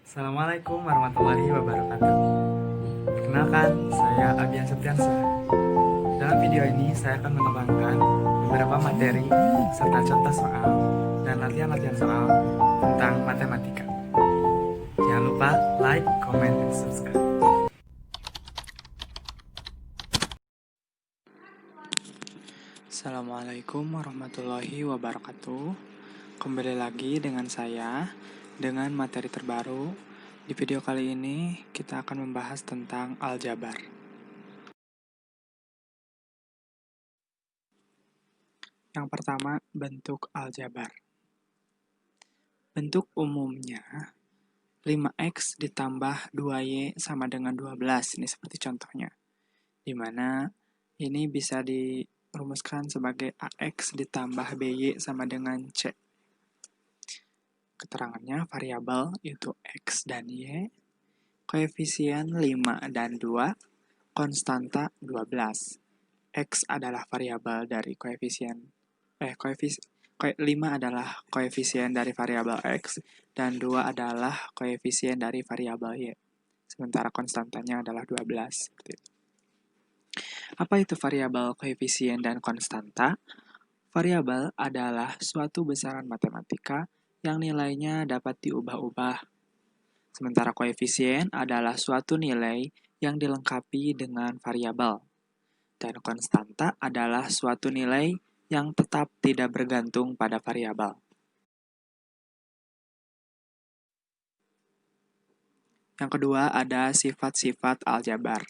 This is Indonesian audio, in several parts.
Assalamualaikum warahmatullahi wabarakatuh. Perkenalkan, saya Abian Septriansyah. Dalam video ini, saya akan mengembangkan beberapa materi serta contoh soal dan latihan-latihan soal tentang matematika. Jangan lupa like, comment, dan subscribe. Assalamualaikum warahmatullahi wabarakatuh. Kembali lagi dengan saya dengan materi terbaru. Di video kali ini kita akan membahas tentang aljabar. Yang pertama, bentuk aljabar. Bentuk umumnya 5x ditambah 2y sama dengan 12. Ini seperti contohnya. Di mana ini bisa dirumuskan sebagai ax ditambah by sama dengan c. Keterangannya variabel itu x dan y, koefisien 5 dan 2, konstanta 12. X adalah variabel dari koefisien 5 adalah koefisien dari variabel x dan 2 adalah koefisien dari variabel y. Sementara konstantanya adalah 12. Seperti itu. Apa itu variabel, koefisien, dan konstanta? Variabel adalah suatu besaran matematika yang nilainya dapat diubah-ubah. Sementara koefisien adalah suatu nilai yang dilengkapi dengan variabel. Dan konstanta adalah suatu nilai yang tetap tidak bergantung pada variabel. Yang kedua ada sifat-sifat aljabar.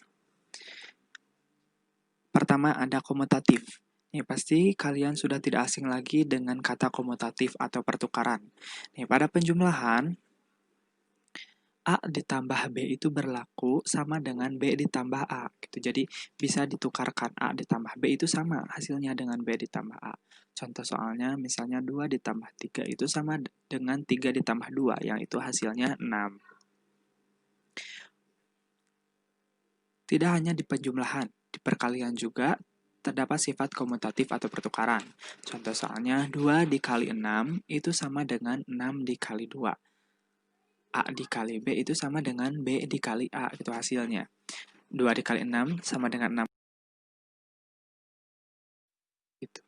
Pertama ada komutatif. Nih, pasti kalian sudah tidak asing lagi dengan kata komutatif atau pertukaran. Nih, pada penjumlahan, A ditambah B itu berlaku sama dengan B ditambah A. Gitu. Jadi, bisa ditukarkan A ditambah B itu sama hasilnya dengan B ditambah A. Contoh soalnya, misalnya 2 ditambah 3 itu sama dengan 3 ditambah 2, yang itu hasilnya 6. Tidak hanya di penjumlahan, di perkalian juga terdapat sifat komutatif atau pertukaran. Contoh soalnya 2 dikali 6 itu sama dengan 6 dikali 2. A dikali B itu sama dengan B dikali A, itu hasilnya. 2 dikali 6 sama dengan 6. Gitu.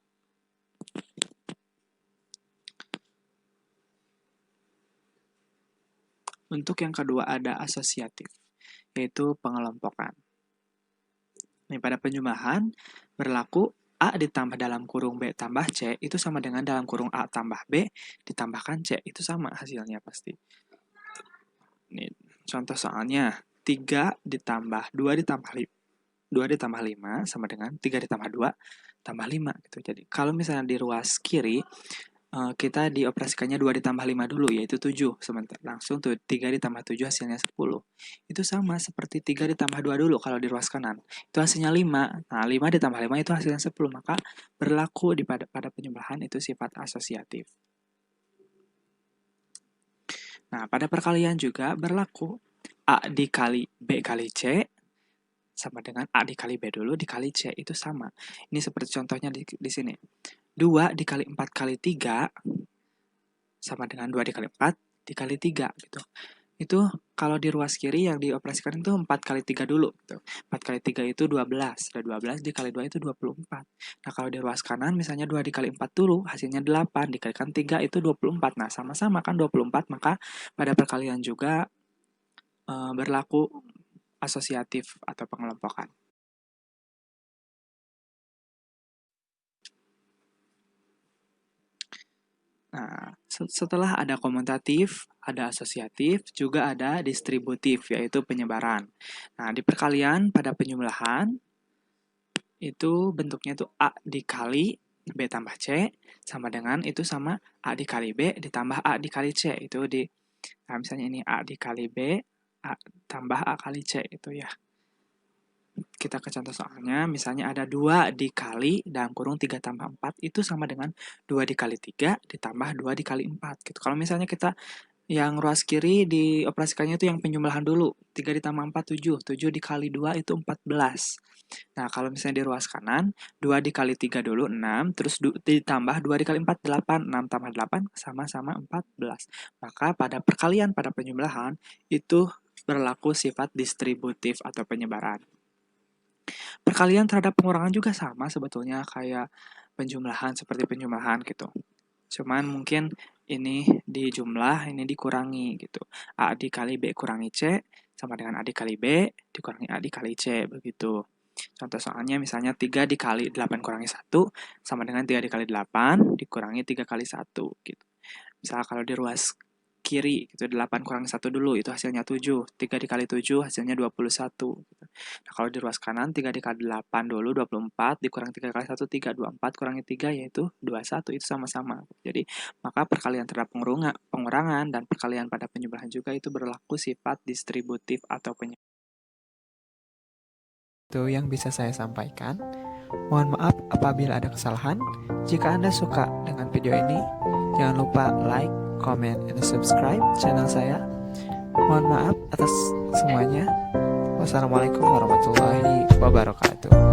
Untuk yang kedua ada asosiatif, yaitu pengelompokan. Nih, pada penjumlahan berlaku A ditambah dalam kurung B tambah C itu sama dengan dalam kurung A tambah B ditambahkan C. Itu sama hasilnya pasti. Nih, contoh soalnya 3 ditambah 2 ditambah 5 sama dengan 3 ditambah 2 tambah 5. Gitu. Jadi kalau misalnya di ruas kiri, kita dioperasikannya 2 ditambah 5 dulu, yaitu 7. Sementara langsung tuh 3 ditambah 7 hasilnya 10. Itu sama seperti 3 ditambah 2 dulu kalau di ruas kanan. Itu hasilnya 5. Nah, 5 ditambah 5 itu hasilnya 10. Maka berlaku pada penjumlahan itu sifat asosiatif. Nah, pada perkalian juga berlaku A dikali B kali C sama dengan A dikali B dulu dikali C. Itu sama. Ini seperti contohnya di sini. 2 dikali 4 kali 3 sama dengan 2 dikali 4 dikali 3 gitu. Itu kalau di ruas kiri yang dioperasikan itu 4 kali 3 dulu gitu. 4 kali 3 itu 12. Dan 12 dikali 2 itu 24. Nah, kalau di ruas kanan misalnya 2 dikali 4 dulu hasilnya 8, dikalikan 3 itu 24. Nah, sama-sama kan 24, maka pada perkalian juga berlaku asosiatif atau pengelompokan. Nah, setelah ada komutatif, ada asosiatif, juga ada distributif, yaitu penyebaran. Nah, di perkalian pada penjumlahan, itu bentuknya itu A dikali B tambah C, sama dengan itu sama A dikali B ditambah A dikali C. Itu nah misalnya ini A dikali B, A tambah A kali C, itu ya. Kita ke contoh soalnya, misalnya ada 2 dikali dalam kurung 3 tambah 4, itu sama dengan 2 dikali 3 ditambah 2 dikali 4. Gitu. Kalau misalnya kita Yang ruas kiri dioperasikannya itu yang penjumlahan dulu. 3 ditambah 4, 7. 7 dikali 2 itu 14. Nah, kalau misalnya di ruas kanan, 2 dikali 3 dulu, 6. Terus ditambah 2 dikali 4, 8. 6 tambah 8 sama-sama 14. Maka pada perkalian, pada penjumlahan, itu berlaku sifat distributif atau penyebaran. Perkalian terhadap pengurangan juga sama sebetulnya kayak penjumlahan, seperti penjumlahan gitu. Cuman mungkin ini dijumlah, ini dikurangi gitu. A dikali B kurangi C sama dengan A dikali B dikurangi A dikali C, begitu. Contoh soalnya misalnya 3 dikali 8 kurangi 1 sama dengan 3 dikali 8 dikurangi 3 kali 1 gitu. Misal kalau di ruas kiri gitu 8 kurangi 1 dulu itu hasilnya 7. 3 dikali 7 hasilnya 21 gitu. Nah, kalau di ruas kanan 3 dikali 8 dulu 24 dikurangi 3 kali 1 3, 24 kurangi 3 yaitu 21, itu sama-sama. Jadi, maka perkalian terhadap pengurangan dan perkalian pada penjumlahan juga itu berlaku sifat distributif atau penyebaran. Itu yang bisa saya sampaikan. Mohon maaf apabila ada kesalahan. Jika Anda suka dengan video ini, jangan lupa like, comment, and subscribe channel saya. Mohon maaf atas semuanya. Wassalamualaikum warahmatullahi wabarakatuh.